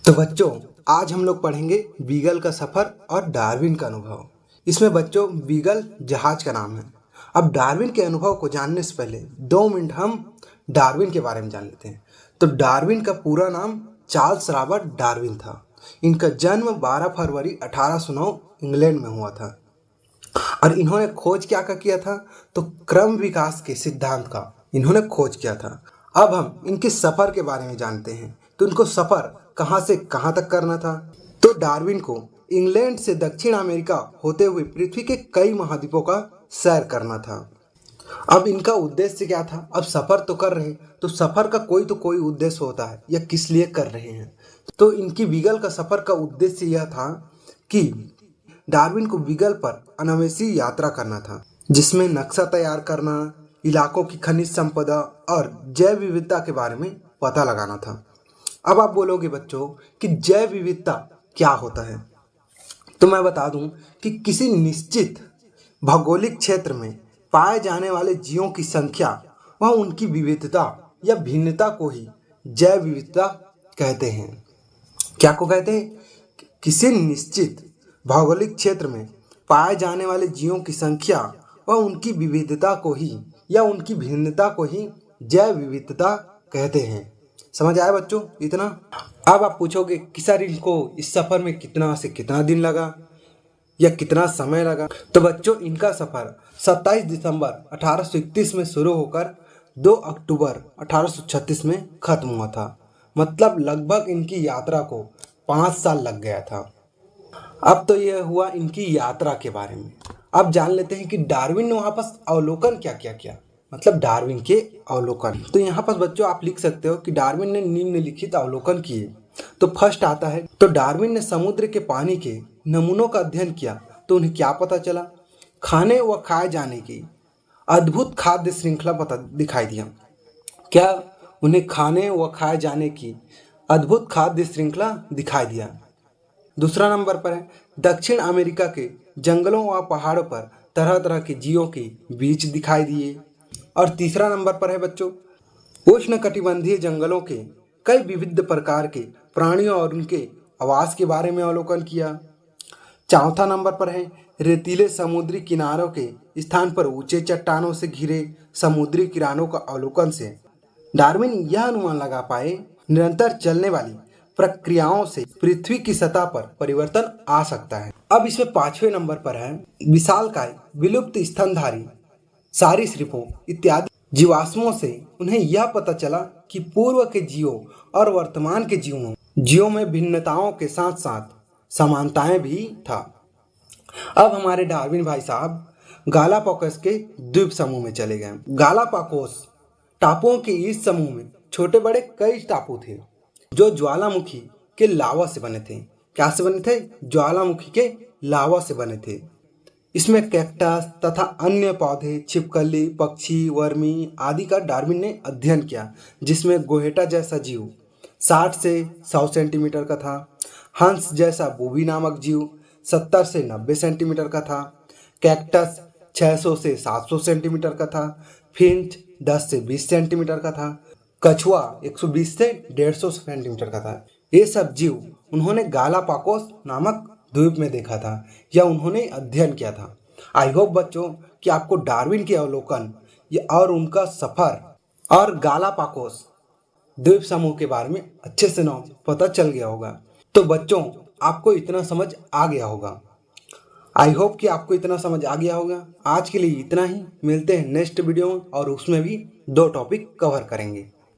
तो बच्चों, आज हम लोग पढ़ेंगे बीगल का सफर और डार्विन का अनुभव। इसमें बच्चों बीगल जहाज का नाम है। अब डार्विन के अनुभव को जानने से पहले 2 मिनट हम डार्विन के बारे में जान लेते हैं। तो डार्विन का पूरा नाम चार्ल्स रॉबर्ट डार्विन था। इनका जन्म 12 फरवरी 1809 इंग्लैंड में हुआ था और इन्होंने खोज क्या किया था, तो क्रम विकास के सिद्धांत का इन्होंने खोज किया था। अब हम इनके सफर के बारे में जानते हैं। तो इनको सफर कहां से कहां तक करना था। तो डार्विन को इंग्लैंड से दक्षिण अमेरिका होते हुए पृथ्वी के कई महाद्वीपों का सैर करना था। अब इनका उद्देश्य क्या था। अब सफर तो कर रहे, तो सफर का कोई उद्देश्य होता है या किस लिए कर रहे हैं। तो इनकी बीगल का सफर का उद्देश्य यह था कि डार्विन को बीगल पर अनायासी यात्रा करना था, जिसमें नक्शा तैयार करना, इलाकों की खनिज संपदा और जैव विविधता के बारे में पता लगाना था। अब आप बोलोगे बच्चों कि जैव विविधता क्या होता है। तो मैं बता दूं कि किसी निश्चित भौगोलिक क्षेत्र में पाए जाने वाले जीवों की संख्या व उनकी विविधता या भिन्नता को ही जैव विविधता कहते हैं। क्या को कहते हैं? किसी निश्चित भौगोलिक क्षेत्र में पाए जाने वाले जीवों की संख्या व उनकी विविधता को ही या उनकी भिन्नता को ही जैव विविधता कहते हैं। समझ आया बच्चों इतना। अब आप पूछोगे कि सर इनको इस सफर में कितना से कितना दिन लगा या कितना समय लगा। तो बच्चों इनका सफर 27 दिसंबर 1831 में शुरू होकर 2 अक्टूबर 1836 में खत्म हुआ था। मतलब लगभग इनकी यात्रा को 5 साल लग गया था। अब तो यह हुआ इनकी यात्रा के बारे में। अब जान लेते हैं कि डार्विन ने वहाँ पर अवलोकन क्या किया, मतलब डार्विन के अवलोकन। तो यहाँ पर बच्चों आप लिख सकते हो कि डार्विन ने निम्नलिखित अवलोकन किए। तो फर्स्ट आता है, तो डार्विन ने समुद्र के पानी के नमूनों का अध्ययन किया। तो उन्हें क्या पता चला? खाने व खाए जाने की अद्भुत खाद्य श्रृंखला पता दिखाई दिया। क्या? उन्हें खाने व खाए जाने की अद्भुत खाद्य श्रृंखला दिखाई दिया। दूसरा नंबर पर है, दक्षिण अमेरिका के जंगलों व पहाड़ों पर तरह तरह के जीवों के बीज दिखाई दिए। और तीसरा नंबर पर है बच्चों, उष्णकटिबंधीय जंगलों के कई विविध प्रकार के प्राणियों और उनके आवास के बारे में अवलोकन किया। चौथा नंबर पर है, रेतीले समुद्री किनारों के स्थान पर ऊंचे चट्टानों से घिरे समुद्री किनारों का अवलोकन से डार्विन यह अनुमान लगा पाए निरंतर चलने वाली प्रक्रियाओं से पृथ्वी की सतह पर परिवर्तन आ सकता है। अब इसमें 5वें नंबर पर है, विशालकाय विलुप्त स्तनधारी सरीसृपों इत्यादि जीवाश्मों से उन्हें यह पता चला कि पूर्व के जीवों और वर्तमान के जीवों में भिन्नताओं के साथ साथ समानताएं भी था। अब हमारे डार्विन भाई साहब गालापागोस के द्वीप समूह में चले गए। गालापागोस टापुओं के इस समूह में छोटे बड़े कई टापू थे जो ज्वालामुखी के लावा से बने थे। क्या से बने थे? ज्वालामुखी के लावा से बने थे। इसमें कैक्टस तथा अन्य पौधे, छिपकली, पक्षी, वर्मी आदि का डार्विन ने अध्ययन किया, जिसमें गोहेटा जैसा जीव 60 से 100 सेंटीमीटर का था। हंस जैसा बूबी नामक जीव 70 से 90 सेंटीमीटर का था। कैक्टस 600 से 700 सेंटीमीटर का था। फिंच 10 से 20 सेंटीमीटर का था। कछुआ 120 से 150 सेंटीमीटर का था। ये सब जीव उन्होंने गालापागोस नामक द्वीप में देखा था या उन्होंने अध्ययन किया था। आई होप बच्चों कि आपको डार्विन के अवलोकन और उनका सफर और गालापागोस द्वीप समूह के बारे में अच्छे से पता चल गया होगा। तो बच्चों आपको इतना समझ आ गया होगा। आई होप कि आपको इतना समझ आ गया होगा। आज के लिए इतना ही। मिलते हैं नेक्स्ट वीडियो में और उसमें भी 2 टॉपिक कवर करेंगे।